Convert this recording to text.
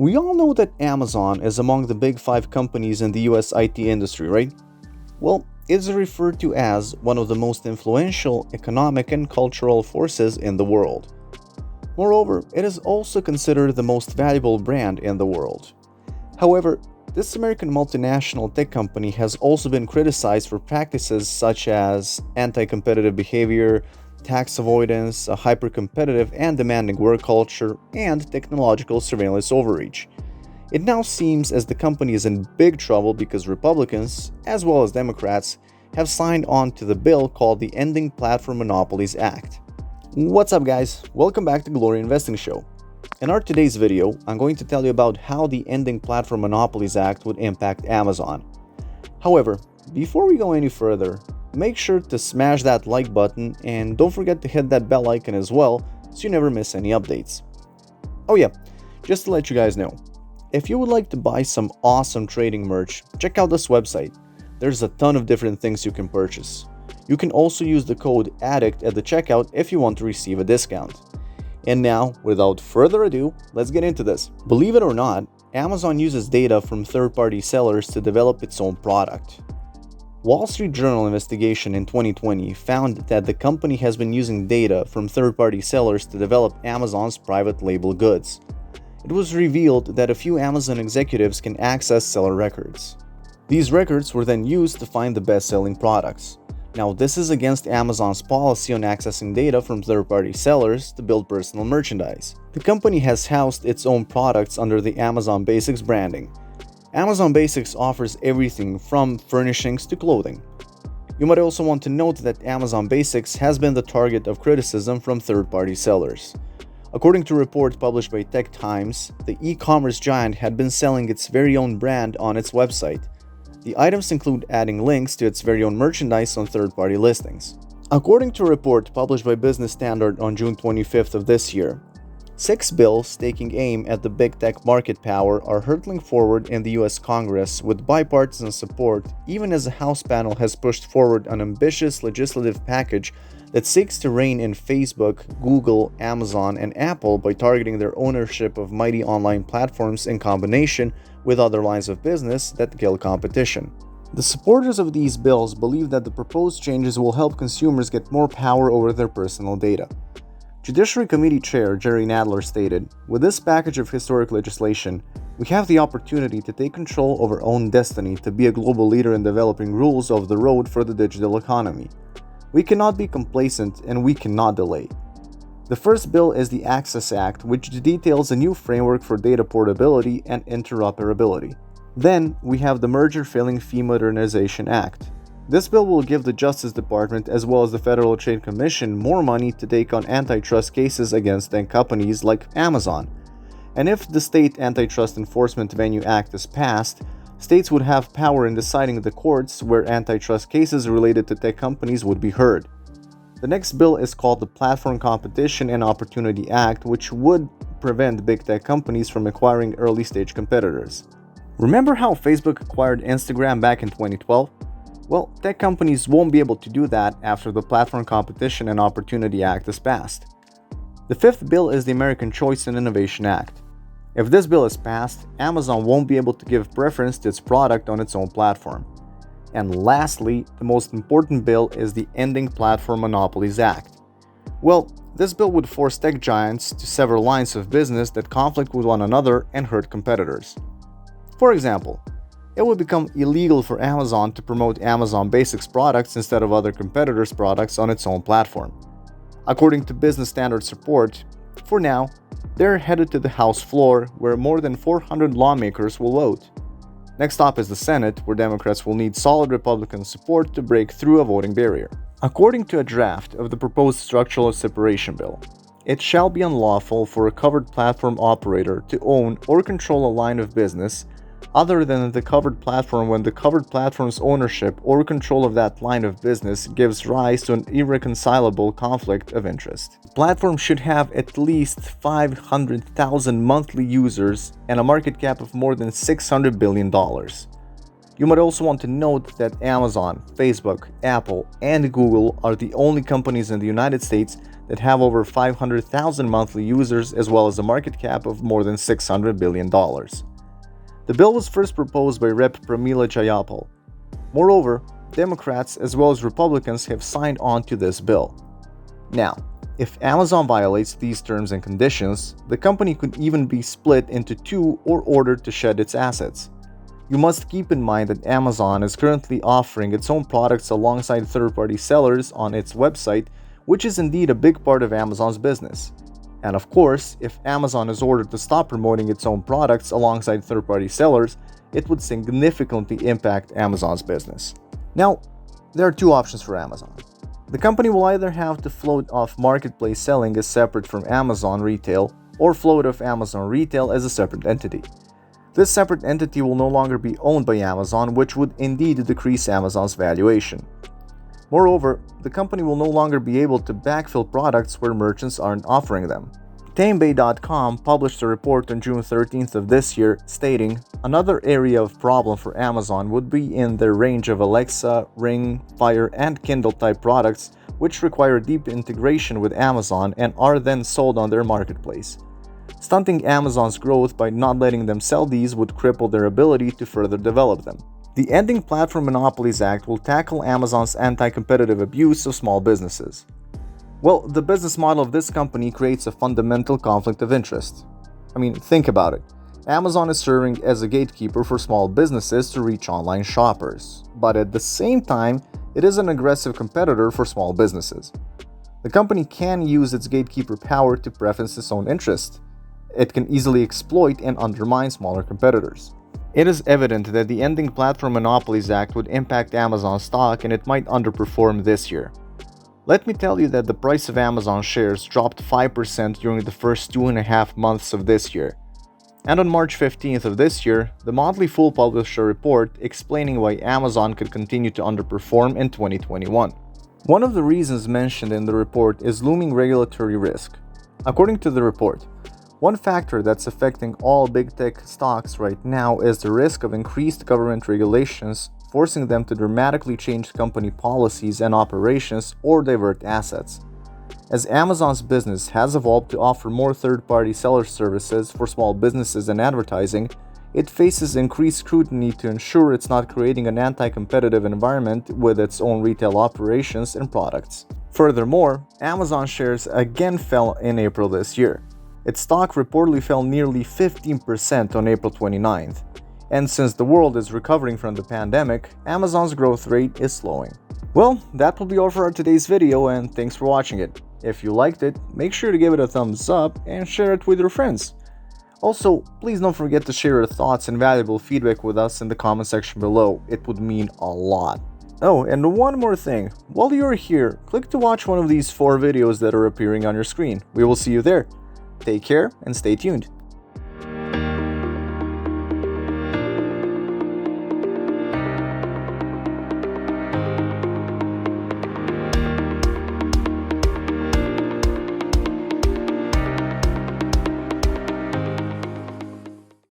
We all know that Amazon is among the big five companies in the US IT industry, right? Well, it's referred to as one of the most influential economic and cultural forces in the world. Moreover, it is also considered the most valuable brand in the world. However, this American multinational tech company has also been criticized for practices such as anti-competitive behavior, tax avoidance, a hyper-competitive and demanding work culture, and technological surveillance overreach. It now seems as the company is in big trouble because Republicans, as well as Democrats, have signed on to the bill called the Ending Platform Monopolies Act. What's up, guys? Welcome back to Glory Investing Show. In our today's video, I'm going to tell you about how the Ending Platform Monopolies Act would impact Amazon. However, before we go any further, make sure to smash that like button and don't forget to hit that bell icon as well so you never miss any updates. Oh yeah, just to let you guys know, if you would like to buy some awesome trading merch, check out this website. There's a ton of different things you can purchase. You can also use the code ADDICT at the checkout if you want to receive a discount. And now, without further ado, let's get into this. Believe it or not, Amazon uses data from third-party sellers to develop its own product. Wall Street Journal investigation in 2020 found that the company has been using data from third-party sellers to develop Amazon's private label goods. It was revealed that a few Amazon executives can access seller records. These records were then used to find the best-selling products. Now, this is against Amazon's policy on accessing data from third-party sellers to build personal merchandise. The company has housed its own products under the Amazon Basics branding. Amazon Basics offers everything from furnishings to clothing. You might also want to note that Amazon Basics has been the target of criticism from third-party sellers. According to a report published by Tech Times, the e-commerce giant had been selling its very own brand on its website. The items include adding links to its very own merchandise on third-party listings. According to a report published by Business Standard on June 25th of this year, 6 bills taking aim at the big tech market power are hurtling forward in the US Congress with bipartisan support, even as the House panel has pushed forward an ambitious legislative package that seeks to rein in Facebook, Google, Amazon, and Apple by targeting their ownership of mighty online platforms in combination with other lines of business that kill competition. The supporters of these bills believe that the proposed changes will help consumers get more power over their personal data. Judiciary Committee Chair Jerry Nadler stated, "With this package of historic legislation, we have the opportunity to take control of our own destiny to be a global leader in developing rules of the road for the digital economy. We cannot be complacent and we cannot delay." The first bill is the Access Act, which details a new framework for data portability and interoperability. Then we have the Merger Filing Fee Modernization Act. This bill will give the Justice Department as well as the Federal Trade Commission more money to take on antitrust cases against companies like Amazon. And if the State Antitrust Enforcement Venue Act is passed, states would have power in deciding the courts where antitrust cases related to tech companies would be heard. The next bill is called the Platform Competition and Opportunity Act, which would prevent big tech companies from acquiring early-stage competitors. Remember how Facebook acquired Instagram back in 2012? Well, tech companies won't be able to do that after the Platform Competition and Opportunity Act is passed. The fifth bill is the American Choice and Innovation Act. If this bill is passed, Amazon won't be able to give preference to its product on its own platform. And lastly, the most important bill is the Ending Platform Monopolies Act. Well, this bill would force tech giants to sever lines of business that conflict with one another and hurt competitors. For example, it would become illegal for Amazon to promote Amazon Basics products instead of other competitors' products on its own platform. According to Business Standards report, for now, they're headed to the House floor, where more than 400 lawmakers will vote. Next up is the Senate, where Democrats will need solid Republican support to break through a voting barrier. According to a draft of the proposed structural separation bill, it shall be unlawful for a covered platform operator to own or control a line of business other than the covered platform when the covered platform's ownership or control of that line of business gives rise to an irreconcilable conflict of interest. The platform should have at least 500,000 monthly users and a market cap of more than $600 billion. You might also want to note that Amazon, Facebook, Apple, and Google are the only companies in the United States that have over 500,000 monthly users as well as a market cap of more than $600 billion. The bill was first proposed by Rep. Pramila Jayapal. Moreover, Democrats as well as Republicans have signed on to this bill. Now, if Amazon violates these terms and conditions, the company could even be split into two or ordered to shed its assets. You must keep in mind that Amazon is currently offering its own products alongside third-party sellers on its website, which is indeed a big part of Amazon's business. And of course, if Amazon is ordered to stop promoting its own products alongside third-party sellers, it would significantly impact Amazon's business. Now, there are two options for Amazon. The company will either have to float off marketplace selling as separate from Amazon Retail or float off Amazon Retail as a separate entity. This separate entity will no longer be owned by Amazon, which would indeed decrease Amazon's valuation. Moreover, the company will no longer be able to backfill products where merchants aren't offering them. Timebay.com published a report on June 13th of this year stating another area of problem for Amazon would be in their range of Alexa, Ring, Fire, and Kindle type products which require deep integration with Amazon and are then sold on their marketplace. Stunting Amazon's growth by not letting them sell these would cripple their ability to further develop them. The Ending Platform Monopolies Act will tackle Amazon's anti-competitive abuse of small businesses. Well, the business model of this company creates a fundamental conflict of interest. I mean, think about it. Amazon is serving as a gatekeeper for small businesses to reach online shoppers, but at the same time, it is an aggressive competitor for small businesses. The company can use its gatekeeper power to preference its own interest. It can easily exploit and undermine smaller competitors. It is evident that the Ending Platform Monopolies Act would impact Amazon stock and it might underperform this year. Let me tell you that the price of Amazon shares dropped 5% during the first 2.5 months of this year. And on March 15th of this year, The Motley Fool published a report explaining why Amazon could continue to underperform in 2021. One of the reasons mentioned in the report is looming regulatory risk. According to the report, one factor that's affecting all big tech stocks right now is the risk of increased government regulations forcing them to dramatically change company policies and operations or divert assets. As Amazon's business has evolved to offer more third-party seller services for small businesses and advertising, it faces increased scrutiny to ensure it's not creating an anti-competitive environment with its own retail operations and products. Furthermore, Amazon shares again fell in April this year. Its stock reportedly fell nearly 15% on April 29th. And since the world is recovering from the pandemic, Amazon's growth rate is slowing. Well, that will be all for today's video, and thanks for watching it. If you liked it, make sure to give it a thumbs up and share it with your friends. Also, please don't forget to share your thoughts and valuable feedback with us in the comment section below. It would mean a lot. Oh, and one more thing. While you're here, click to watch one of these 4 videos that are appearing on your screen. We will see you there. Take care and stay tuned.